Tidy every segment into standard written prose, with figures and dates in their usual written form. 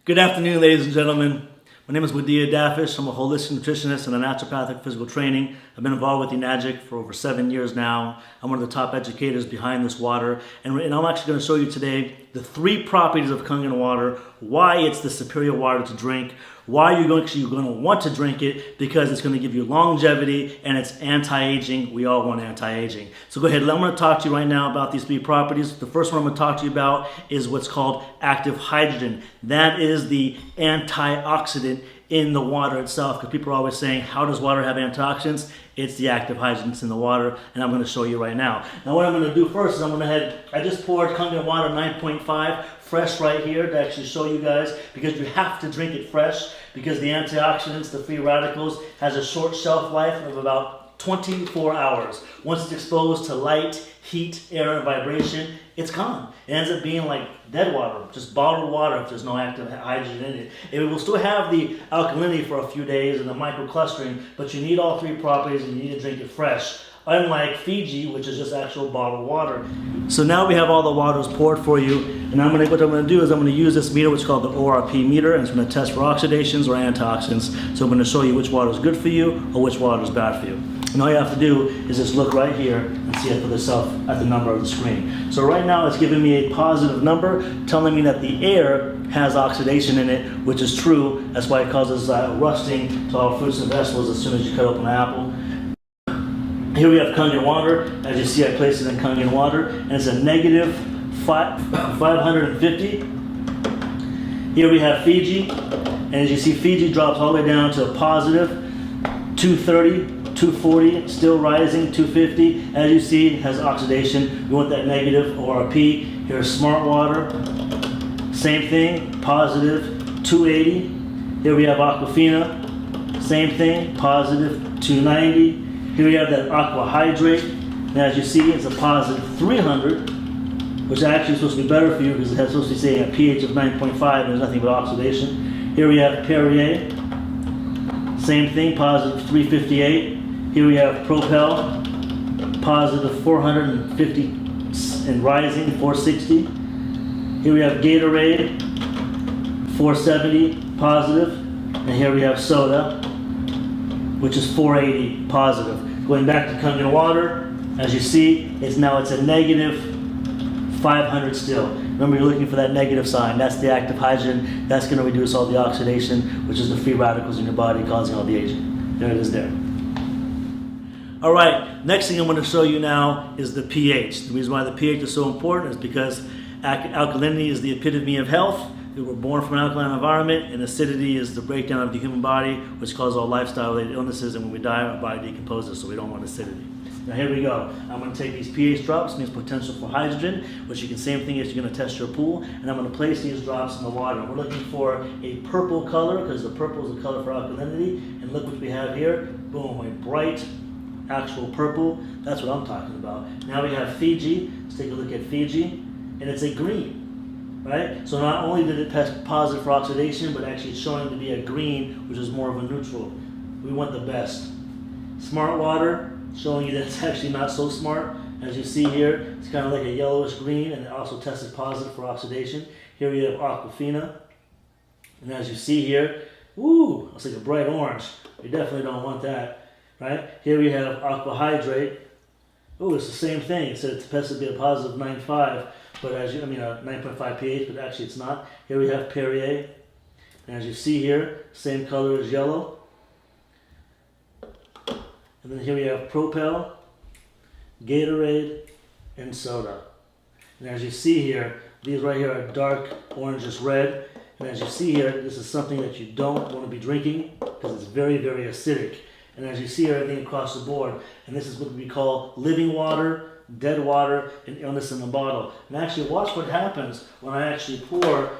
Good afternoon, ladies and gentlemen. My name is Wadia Dafish. I'm a holistic nutritionist and a naturopathic physical training. I've been involved with Ionized for over 7 years now. I'm one of the top educators behind this water. And I'm actually going to show you today the 3 properties of Kangen water, why it's the superior water to drink, why you're going to want to drink it, because it's going to give you longevity and it's anti-aging. We all want anti-aging. So go ahead, I'm going to talk to you right now about these 3 properties. The first one I'm going to talk to you about is what's called active hydrogen. That is the antioxidant in the water itself, because people are always saying, how does water have antioxidants? It's the active hydrogens in the water, and I'm going to show you right now. Now what I'm going to do first is I just poured Kangen water 9.5 fresh right here to actually show you guys, because you have to drink it fresh, because the antioxidants, the free radicals, has a short shelf life of about 24 hours. Once it's exposed to light, heat, air, and vibration, it's gone. It ends up being like dead water, just bottled water if there's no active hydrogen in it. It will still have the alkalinity for a few days and the microclustering, but you need all 3 properties and you need to drink it fresh. Unlike Fiji, which is just actual bottled water. So now we have all the waters poured for you, and what I'm going to do is I'm going to use this meter, which is called the ORP meter, and it's going to test for oxidations or antioxidants. So I'm going to show you which water is good for you or which water is bad for you. And all you have to do is just look right here and see it for yourself at the number on the screen. So right now it's giving me a positive number, telling me that the air has oxidation in it, which is true. That's why it causes rusting to all fruits and vegetables as soon as you cut open an apple. Here we have Kangen water. As you see, I placed it in Kangen water, and it's a negative 550. Here we have Fiji, and as you see, Fiji drops all the way down to a positive 230, 240, still rising, 250. As you see, it has oxidation. We want that negative ORP. Here's Smart water. Same thing, positive 280. Here we have Aquafina. Same thing, positive 290. Here we have that aqua hydrate, and as you see, it's a positive 300, which actually is supposed to be better for you because it's supposed to be saying a pH of 9.5 and there's nothing but oxidation. Here we have Perrier, same thing, positive 358. Here we have Propel, positive 450 and rising, 460. Here we have Gatorade, 470 positive, and here we have Soda, which is 480 positive. Going back to Kangen water, as you see, it's a negative 500 still. Remember, you're looking for that negative sign. That's the active hydrogen. That's going to reduce all the oxidation, which is the free radicals in your body causing all the aging. There it is there. All right, next thing I'm going to show you now is the pH. The reason why the pH is so important is because alkalinity is the epitome of health. We were born from an alkaline environment, and acidity is the breakdown of the human body, which causes all lifestyle-related illnesses, and when we die, our body decomposes, so we don't want acidity. Now here we go. I'm going to take these pH drops, means potential for hydrogen, which you can, same thing as you're going to test your pool, and I'm going to place these drops in the water. We're looking for a purple color, because the purple is the color for alkalinity, and look what we have here. Boom, a bright, actual purple. That's what I'm talking about. Now we have Fiji. Let's take a look at Fiji, and it's a green. Right? So not only did it test positive for oxidation, but actually it's showing to be a green, which is more of a neutral. We want the best. Smart water, showing you that it's actually not so smart. As you see here, it's kind of like a yellowish green, and it also tested positive for oxidation. Here we have Aquafina, and as you see here, ooh, it's like a bright orange. We definitely don't want that, right? Here we have Aqua Hydrate. Oh, it's the same thing. It said it's supposed to be a positive 9.5. But a 9.5 pH, but actually it's not. Here we have Perrier, and as you see here, same color as yellow. And then here we have Propel, Gatorade, and Soda. And as you see here, these right here are dark orangish red. And as you see here, this is something that you don't want to be drinking because it's very, very acidic. And as you see everything across the board, and this is what we call living water, dead water, and illness in the bottle. And actually watch what happens when I actually pour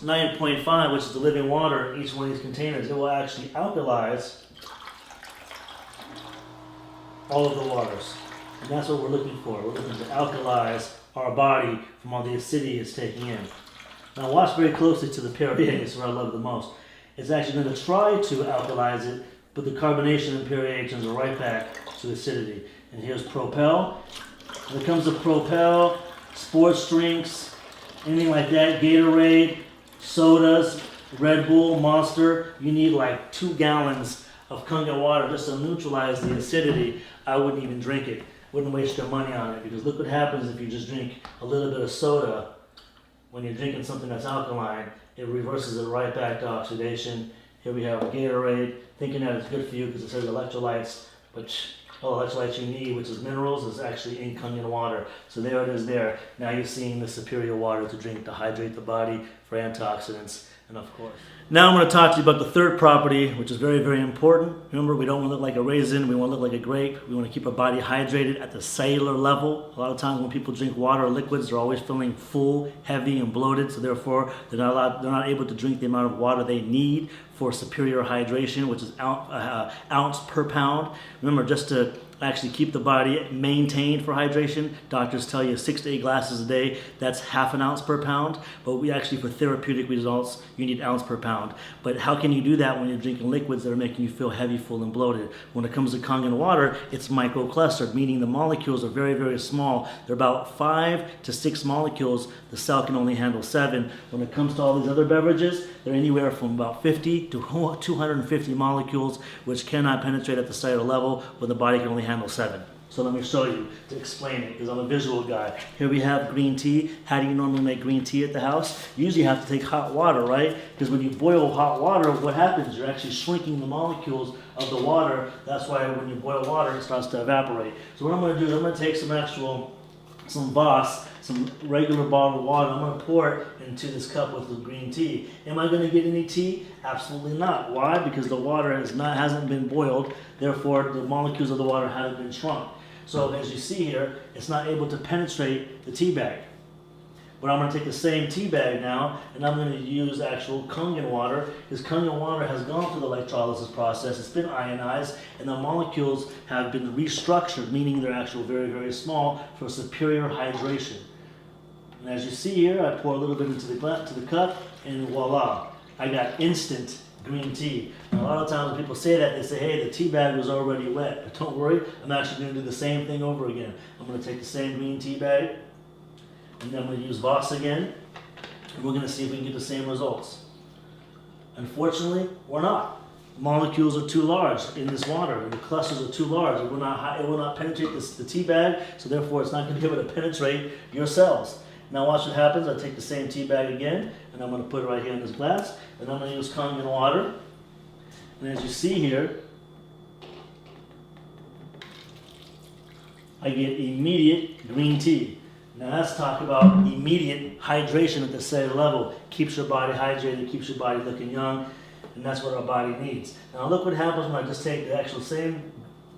9.5, which is the living water, in each one of these containers. It will actually alkalize all of the waters. And that's what we're looking for. We're looking to alkalize our body from all the acidity it's taking in. Now watch very closely to the Perrier. This is what I love the most. It's actually going to try to alkalize it, but the carbonation in Perrier turns it right back to acidity. And here's Propel. When it comes to Propel, sports drinks, anything like that, Gatorade, sodas, Red Bull, Monster, you need like 2 gallons of Kangen water just to neutralize the acidity. I wouldn't even drink it. Wouldn't waste your money on it, because look what happens if you just drink a little bit of soda. When you're drinking something that's alkaline, it reverses it right back to oxidation. Here we have Gatorade, thinking that it's good for you because it says electrolytes, but all the electrolytes you need, which is minerals, is actually in Kangen water. So there it is there. Now you're seeing the superior water to drink to hydrate the body for antioxidants, and of course. Now I'm going to talk to you about the third property, which is very, very important. Remember, we don't want to look like a raisin. We want to look like a grape. We want to keep our body hydrated at the cellular level. A lot of times when people drink water or liquids, they're always feeling full, heavy, and bloated. So therefore, they're not able to drink the amount of water they need for superior hydration, which is ounce per pound. Remember, just to actually keep the body maintained for hydration, doctors tell you 6 to 8 glasses a day. That's half an ounce per pound. But we actually, for therapeutic results, you need ounce per pound. But how can you do that when you're drinking liquids that are making you feel heavy, full, and bloated? When it comes to Kangen water, it's microclustered, meaning the molecules are very, very small. They're about 5 to 6 molecules. The cell can only handle 7. When it comes to all these other beverages, they're anywhere from about 50 to 250 molecules, which cannot penetrate at the cellular level, when the body can only handle 7. So let me show you to explain it, because I'm a visual guy. Here we have green tea. How do you normally make green tea at the house? You usually have to take hot water, right? Because when you boil hot water, what happens? You're actually shrinking the molecules of the water. That's why when you boil water, it starts to evaporate. So what I'm going to do is I'm going to take some Voss, some regular bottled water. I'm going to pour it into this cup with the green tea. Am I going to get any tea? Absolutely not. Why? Because the water hasn't been boiled. Therefore, the molecules of the water haven't been shrunk. So as you see here, it's not able to penetrate the tea bag. But I'm going to take the same tea bag now, and I'm going to use actual Kangen water, because Kangen water has gone through the electrolysis process. It's been ionized, and the molecules have been restructured, meaning they're actually very, very small for superior hydration. And as you see here, I pour a little bit into the cup, and voila, I got instant green tea. And a lot of times when people say that, they say, hey, the tea bag was already wet. But don't worry, I'm actually going to do the same thing over again. I'm going to take the same green tea bag, and then I'm going to use Voss again, and we're going to see if we can get the same results. Unfortunately, we're not. Molecules are too large in this water. The clusters are too large. It will not penetrate the tea bag, so therefore it's not going to be able to penetrate your cells. Now watch what happens. I take the same tea bag again, and I'm going to put it right here in this glass, and I'm going to use Kangen water. And as you see here, I get immediate green tea. Now let's talk about immediate hydration at the cellular level. Keeps your body hydrated, keeps your body looking young, and that's what our body needs. Now look what happens when I just take the actual same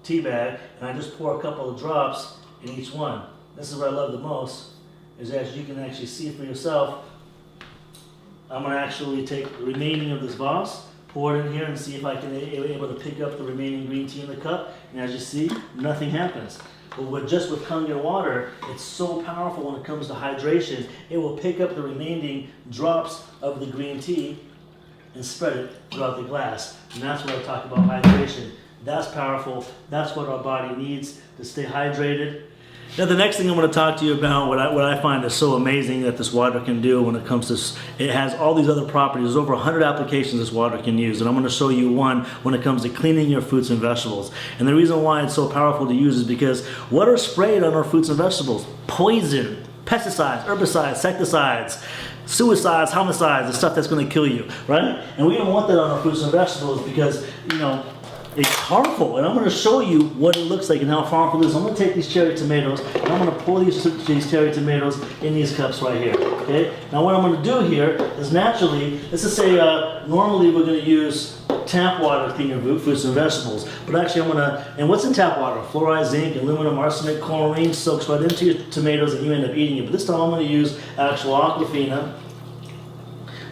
tea bag and I just pour a couple of drops in each one. This is what I love the most, is that you can actually see for yourself. I'm going to actually take the remaining of this Voss, pour it in here, and see if I can be able to pick up the remaining green tea in the cup. And as you see, nothing happens. But just with Kangen water, it's so powerful when it comes to hydration. It will pick up the remaining drops of the green tea and spread it throughout the glass. And that's what I talk about hydration. That's powerful. That's what our body needs to stay hydrated. Now the next thing I'm going to talk to you about, what I find is so amazing that this water can do when it comes to, it has all these other properties. There's over 100 applications this water can use, and I'm going to show you one when it comes to cleaning your fruits and vegetables. And the reason why it's so powerful to use is because what are sprayed on our fruits and vegetables? Poison, pesticides, herbicides, insecticides, suicides, homicides, the stuff that's going to kill you, right? And we don't want that on our fruits and vegetables because, you know, it's harmful, and I'm going to show you what it looks like and how harmful it is. I'm going to take these cherry tomatoes, and I'm going to pour these cherry tomatoes in these cups right here, okay? Now what I'm going to do here is naturally, let's just say normally we're going to use tap water to clean your fruits and vegetables, but actually I'm going to, and what's in tap water? Fluoride, zinc, aluminum, arsenic, chlorine, soaks right into your tomatoes and you end up eating it. But this time I'm going to use actual Aquafina,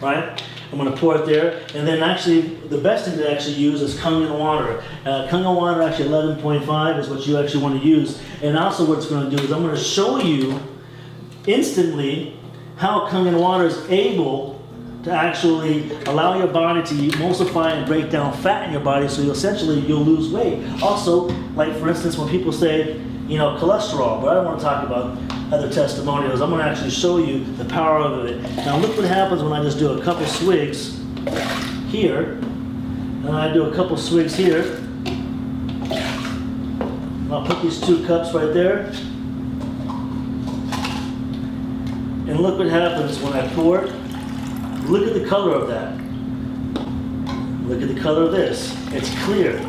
right? I'm going to pour it there, and then actually the best thing to actually use is Kangen water. Kangen water, actually 11.5 is what you actually want to use. And also what it's going to do is I'm going to show you instantly how Kangen water is able to actually allow your body to emulsify and break down fat in your body, so you'll lose weight. Also, like for instance, when people say, you know, cholesterol, but I don't want to talk about other testimonials. I'm going to actually show you the power of it. Now look what happens when I just do a couple swigs here, and I do a couple swigs here. I'll put these 2 cups right there. And look what happens when I pour it. Look at the color of that. Look at the color of this. It's clear,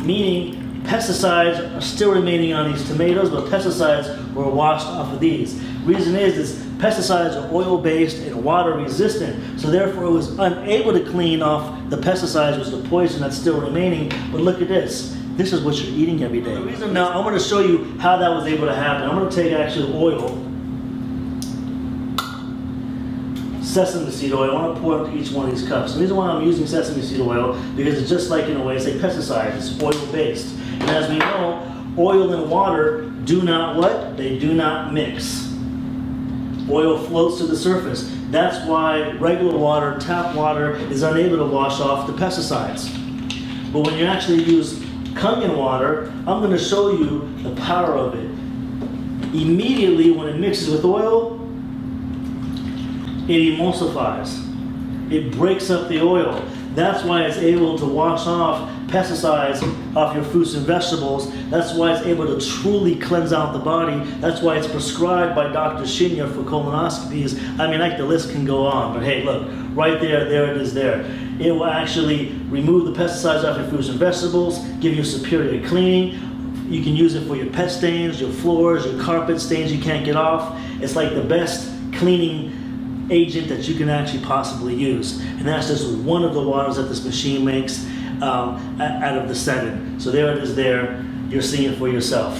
meaning pesticides are still remaining on these tomatoes, but pesticides were washed off of these. Reason is pesticides are oil-based and water-resistant, so therefore it was unable to clean off the pesticides, which is the poison that's still remaining. But look at this. This is what you're eating every day. Now I'm going to show you how that was able to happen. I'm going to take actually oil, sesame seed oil. I want to pour into each one of these cups. The reason why I'm using sesame seed oil, because it's just like, in a way, it's a pesticide. It's oil-based. And as we know, oil and water do not what? They do not mix. Oil floats to the surface. That's why regular water, tap water, is unable to wash off the pesticides. But when you actually use Kangen water, I'm going to show you the power of it. Immediately when it mixes with oil, it emulsifies. It breaks up the oil. That's why it's able to wash off pesticides off your fruits and vegetables. That's why it's able to truly cleanse out the body. That's why it's prescribed by Dr. Shinya for colonoscopies. I mean, like, the list can go on, but hey, look, right there it is there. It will actually remove the pesticides off your fruits and vegetables, give you superior cleaning. You can use it for your pet stains, your floors, your carpet stains you can't get off. It's like the best cleaning agent that you can actually possibly use. And that's just one of the waters that this machine makes out of the 7. So there it is there. You're seeing it for yourself.